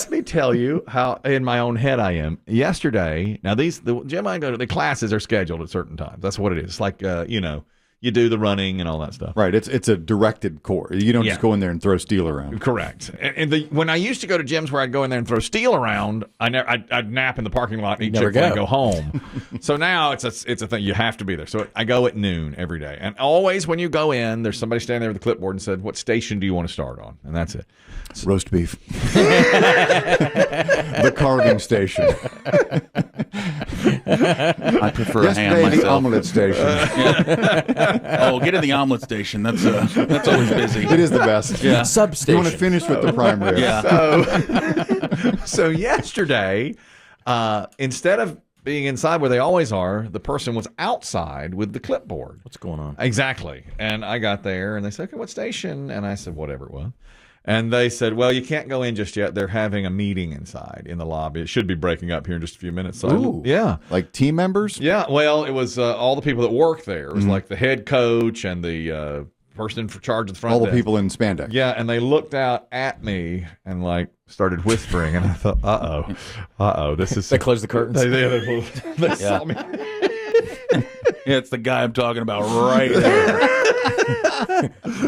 Let me tell you how in my own head I am. Yesterday, now the gym I go to, the classes are scheduled at certain times. That's what it is. It's like, you do the running and all that stuff. Right. It's a directed course. You don't just go in there and throw steel around. Correct. And when I used to go to gyms where I'd go in there and throw steel around, I'd nap in the parking lot and eat Chick-fil-A and go home. So now it's a thing. You have to be there. So I go at noon every day. And always when you go in, there's somebody standing there with a clipboard and said, what station do you want to start on? And that's it. Roast beef. The carving station. I prefer a ham myself. The omelet station. Oh, get to the omelet station. That's always busy. It is the best. Yeah. Substation. You want to finish with the prime rib. Yeah. So yesterday, instead of being inside where they always are, the person was outside with the clipboard. What's going on? Exactly. And I got there and they said, okay, what station? And I said, whatever it was. And they said, well, you can't go in just yet. They're having a meeting inside in the lobby. It should be breaking up here in just a few minutes. So Ooh. Yeah. Like team members? Yeah. Well, it was all the people that work there. It was like the head coach and the person in charge of the front All the desk. people in spandex. Yeah. And they looked out at me and like started whispering. And I thought, uh-oh, this is... They closed the curtains. They saw me. Yeah, it's the guy I'm talking about right there.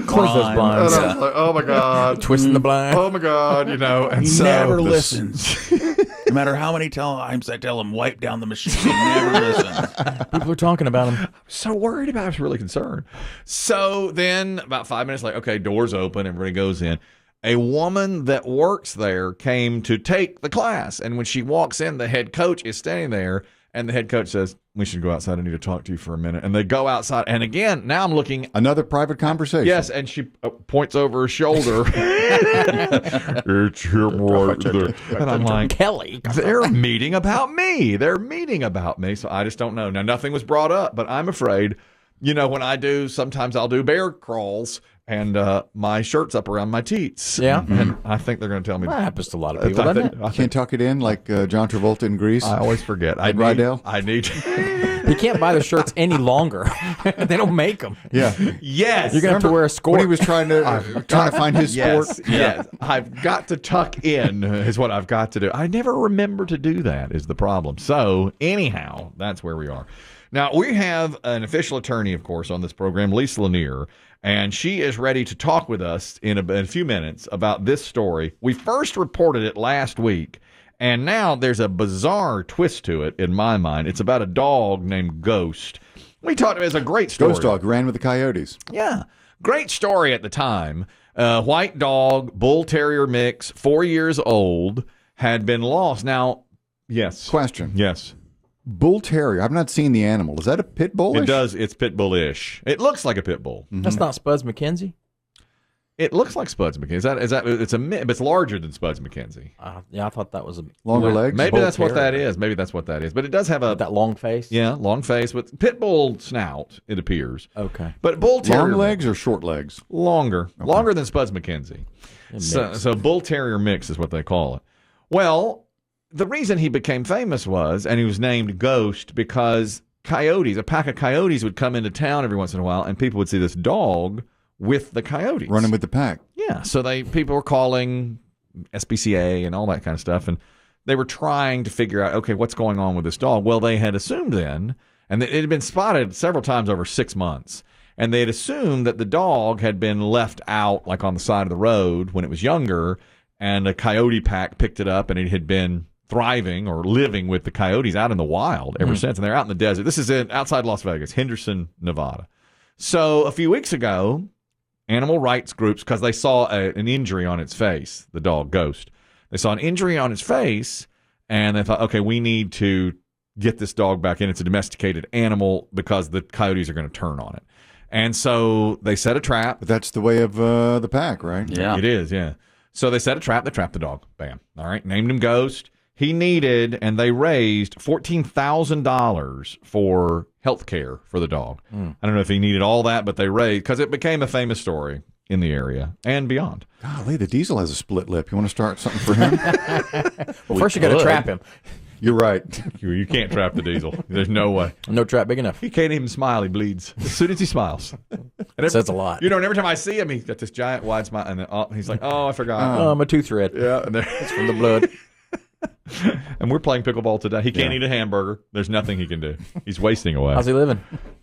Close those blinds. And I was like, oh my God. Twisting the blind. Oh my God, And He so never listens. No matter how many times I tell him, wipe down the machine, he never listens. People are talking about him. So worried about it. I was really concerned. So then about 5 minutes later, okay, doors open, everybody goes in. A woman that works there came to take the class. And when she walks in, the head coach is standing there. And the head coach says, we should go outside. I need to talk to you for a minute. And they go outside. And again, now I'm looking. Another private conversation. Yes. And she points over her shoulder. It's him right there. And I'm like, Kelly. they're meeting about me. They're meeting about me. So I just don't know. Now, nothing was brought up, but I'm afraid, when sometimes I'll do bear crawls. And my shirt's up around my teats. Yeah. And I think they're going to tell me. That happens to a lot of people, doesn't it? You can't tuck it in like John Travolta in Grease. I always forget. I need You can't buy the shirts any longer. They don't make them. Yeah. Yes. You're going to have to wear a skirt. When he was trying to find his sport. Yes. I've got to tuck in is what I've got to do. I never remember to do that is the problem. So anyhow, that's where we are. Now, we have an official attorney, of course, on this program, Lisa Lanier, and she is ready to talk with us in a few minutes about this story. We first reported it last week, and now there's a bizarre twist to it in my mind. It's about a dog named Ghost. We talked about it as a great story. Ghost dog ran with the coyotes. Yeah. Great story at the time. White dog, bull terrier mix, 4 years old, had been lost. Now, yes. Question. Yes. Bull terrier. I've not seen the animal. Is that a pit bull? It does. It's pit bull-ish. It looks like a pit bull. That's not Spuds McKenzie? It looks like Spuds McKenzie. It's larger than Spuds McKenzie. Yeah, I thought that was a longer legs. Maybe bull that's what that terrier. is. Maybe that's what that is. But it does have that long face. Yeah, long face with pit bull snout. It appears. Okay. But bull terrier Long legs or short legs? Longer than Spuds McKenzie. So bull terrier mix is what they call it. Well, the reason he became famous and he was named Ghost because a pack of coyotes would come into town every once in a while, and people would see this dog with the coyotes. Running with the pack. Yeah, so people were calling SPCA and all that kind of stuff, and they were trying to figure out, okay, what's going on with this dog? Well, they had assumed then, and it had been spotted several times over 6 months, and they had assumed that the dog had been left out, like on the side of the road when it was younger, and a coyote pack picked it up, and it had been thriving or living with the coyotes out in the wild ever since, and they're out in the desert. This is outside Las Vegas, Henderson, Nevada. So a few weeks ago, animal rights groups, because they saw an injury on its face, the dog Ghost, they saw an injury on its face, and they thought, okay, we need to get this dog back in. It's a domesticated animal because the coyotes are going to turn on it. And so they set a trap. But that's the way of the pack, right? Yeah. It is, yeah. So they set a trap. They trapped the dog. Bam. All right. Named him Ghost. He needed, and they raised $14,000 for health care for the dog. I don't know if he needed all that, but they raised, because it became a famous story in the area and beyond. Golly, the Diesel has a split lip. You want to start something for him? Well, first you got to trap him. You're right. You can't trap the diesel. There's no way. No trap big enough. He can't even smile. He bleeds as soon as he smiles. And Says a lot. And every time I see him, he's got this giant wide smile, and then he's like, "Oh, I forgot." Oh, my tooth red. Yeah, and It's from the blood. and we're playing pickleball today. He can't eat a hamburger. There's nothing he can do. He's wasting away. How's he living?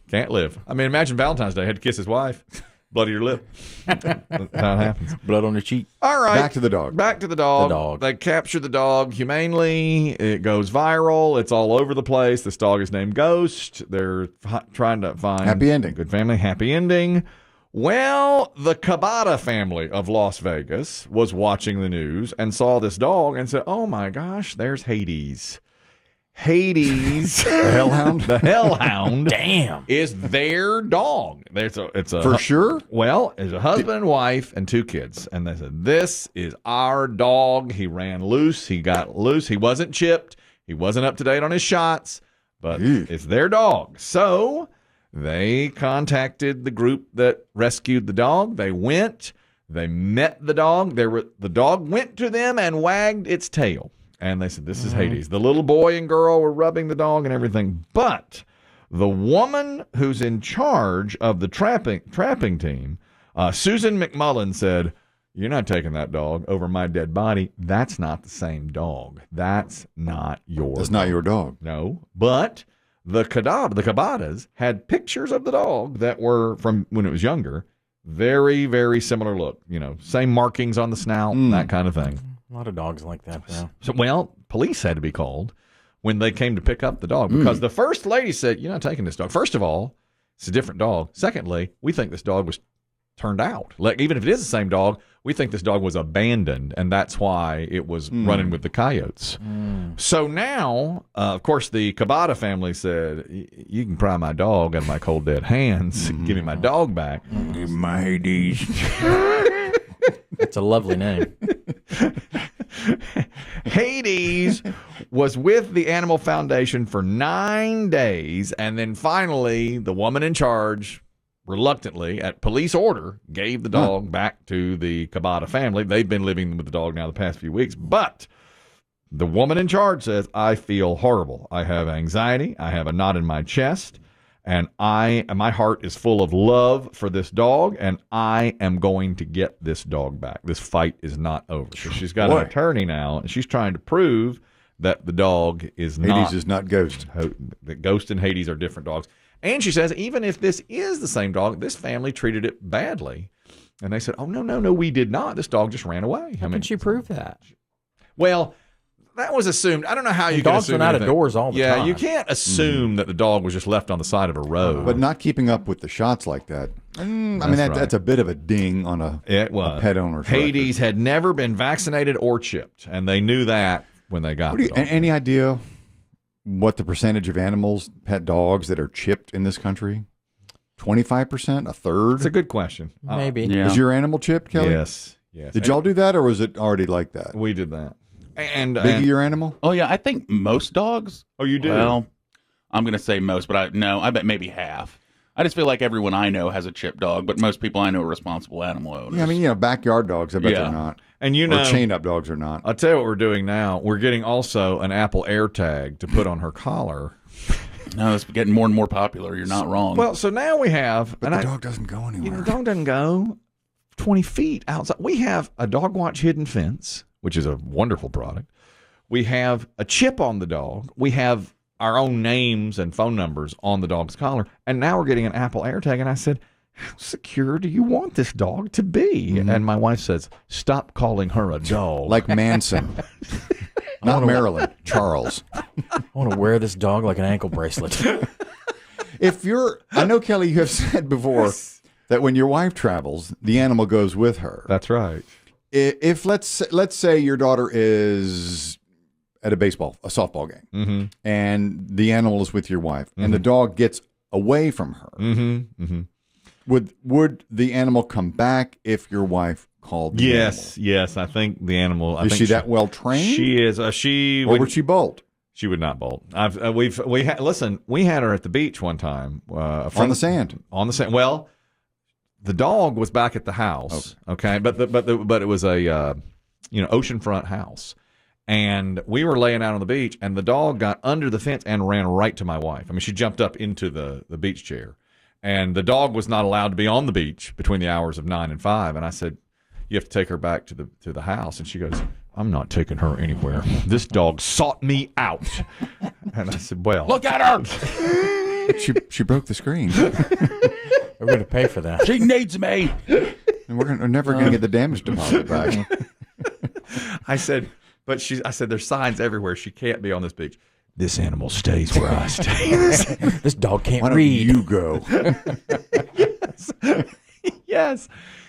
Can't live. I mean, imagine Valentine's Day. Had to kiss his wife. Bloody your lip. That's how it happens. Blood on your cheek. All right. Back to the dog. Back to the dog. The dog. They capture the dog humanely. It goes viral. It's all over the place. This dog is named Ghost. They're trying to find Happy ending. Good family. Happy ending. Well, the Cabada family of Las Vegas was watching the news and saw this dog and said, "Oh my gosh, there's Hades." Hades, The hellhound? the hellhound, Damn. is their dog. It's a For sure? Well, it's a husband and wife and 2 kids, and they said, "This is our dog." He ran loose. He got loose. He wasn't chipped. He wasn't up to date on his shots, but it's their dog. So they contacted the group that rescued the dog. They went. They met the dog. The dog went to them and wagged its tail. And they said, "This is Hades." The little boy and girl were rubbing the dog and everything. But the woman who's in charge of the trapping team, Susan McMullen, said, "You're not taking that dog over my dead body. That's not the same dog. That's not your That's not your dog. No. But the Cabadas had pictures of the dog that were from when it was younger. Very, very similar look. Same markings on the snout, that kind of thing. A lot of dogs like that, bro. So, police had to be called when they came to pick up the dog because the first lady said, "You're not taking this dog." First of all, it's a different dog. Secondly, we think this dog was turned out. Like, even if it is the same dog, we think this dog was abandoned, and that's why it was running with the coyotes. So now, of course, the Cabada family said, "You can pry my dog out of my cold, dead hands. Give me my dog back." Give my Hades. It's a lovely name. Hades was with the Animal Foundation for 9 days, and then finally the woman in charge, reluctantly, at police order, gave the dog back to the Cabada family. They've been living with the dog now the past few weeks, but the woman in charge says, "I feel horrible. I have anxiety. I have a knot in my chest. And my heart is full of love for this dog, and I am going to get this dog back. This fight is not over." So she's got an attorney now, and she's trying to prove that the dog is Hades is not Ghost. That Ghost and Hades are different dogs. And she says, even if this is the same dog, this family treated it badly. And they said, "Oh, no, we did not. This dog just ran away." How can she prove that? Well, that was assumed. I don't know how you can dogs assume went out anything. of doors all the time. Yeah, you can't assume that the dog was just left on the side of a road. But not keeping up with the shots like that. That's a bit of a ding on a pet owner's Hades had never been vaccinated or chipped, and they knew that when they got the dog. Any idea what the percentage of pet dogs that are chipped in this country? 25%? A third? It's a good question. Maybe. Yeah. Is your animal chipped, Kelly? Yes. Did y'all do that, or was it already like that? We did that. And Biggie, your animal? Oh, yeah. I think most dogs. Oh, you do? Well, I'm going to say most, but I bet maybe half. I just feel like everyone I know has a chipped dog, but most people I know are responsible animal owners. Yeah, I mean, backyard dogs, I bet they're not. And or chained up dogs are not. I'll tell you what we're doing now. We're getting also an Apple AirTag to put on her collar. No, it's getting more and more popular. You're not wrong. Well, so now we have... But the dog doesn't go anywhere. The dog doesn't go 20 feet outside. We have a Dog Watch hidden fence, which is a wonderful product. We have a chip on the dog. We have our own names and phone numbers on the dog's collar. And now we're getting an Apple AirTag. And I said, "How secure do you want this dog to be?" And my wife says, "Stop calling her a dog." Like Manson. Not Marilyn. Charles. I want to wear this dog like an ankle bracelet. I know, Kelly, you have said before that when your wife travels, the animal goes with her. That's right. If let's say your daughter is at a softball game, and the animal is with your wife, and the dog gets away from her, would the animal come back if your wife called the animal? Yes. I think the animal. Is she that well trained? She is. Or would she bolt? She would not bolt. We had her at the beach one time On the sand. On the sand. Well, the dog was back at the house. Okay, but it was a oceanfront house. And we were laying out on the beach, and the dog got under the fence and ran right to my wife. I mean, she jumped up into the beach chair. And the dog was not allowed to be on the beach between the hours of 9 and 5. And I said, you have to take her back to the house. And she goes, I'm not taking her anywhere. This dog sought me out. And I said, well. Look at her. She broke the screen. We're going to pay for that. She needs me. And we're never going to get the damage deposit back. I said, there's signs everywhere. She can't be on this beach. This animal stays where I stay. This dog can't Why don't read. you go? Yes.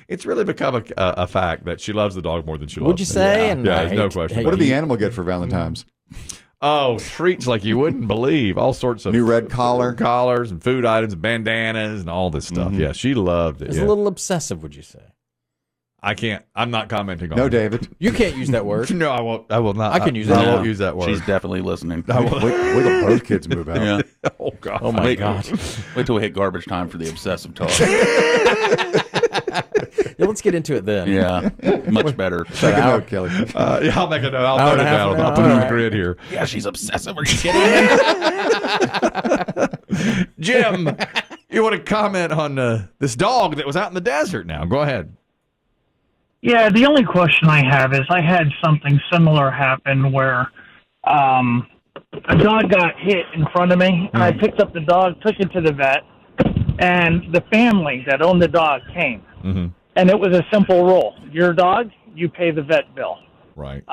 It's really become a fact that she loves the dog more than she loves Would you say? me. And Yeah, I there's no hate- question. hate What did you. the animal get for Valentine's? Oh, treats like you wouldn't believe. All sorts of New red collar. collars and food items and bandanas and all this stuff. Yeah, she loved it. It's Yeah. a little obsessive, would you say? I'm not commenting on No, it. David. You can't use that word. No, I won't. I will not. I can use I it now. won't use that word. She's definitely listening. Wait till both kids move out. Yeah. Oh God. Oh, my Wait. God. Wait till we hit garbage time for the obsessive talk. Yeah, let's get into it then. Yeah, much better. Take a note, Kelly. Yeah, I'll make a note. I'll Hour note and it a half down. an I'll hour. put it on the All right. grid here. Yeah, she's obsessive. Are you kidding me? Jim, you want to comment on this dog that was out in the desert? Now, go ahead. Yeah, the only question I have is I had something similar happen where a dog got hit in front of me, and I picked up the dog, took it to the vet, and the family that owned the dog came. Mm-hmm. And it was a simple rule. Your dog, you pay the vet bill. Right.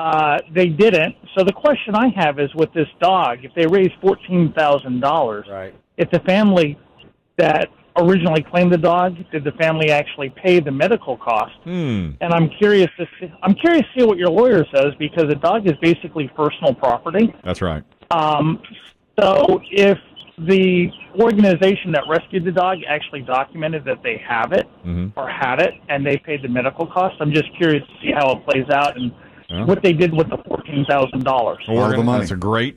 They didn't. So the question I have is with this dog, if they raised $14,000, Right. if the family that originally claimed the dog, did the family actually pay the medical costs? And I'm curious to see what your lawyer says, because a dog is basically personal property. That's right. So if the organization that rescued the dog actually documented that they have it or had it and they paid the medical costs, I'm just curious to see how it plays out and what they did with the $14,000. Well, All the money.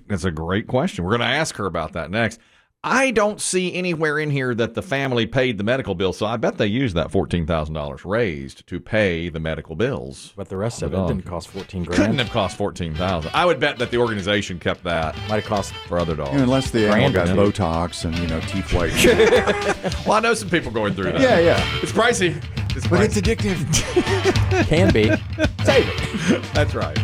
That's a great question. We're going to ask her about that next. I don't see anywhere in here that the family paid the medical bill, so I bet they used that $14,000 raised to pay the medical bills. But the rest of it dog. didn't cost $14,000. Couldn't have cost $14,000. I would bet that the organization kept that Might have cost. for other dogs. Unless the animal got Brandon. Botox and teeth white. Well, I know some people going through that. yeah. It's pricey. But it's addictive. Can be. Save it. That's right.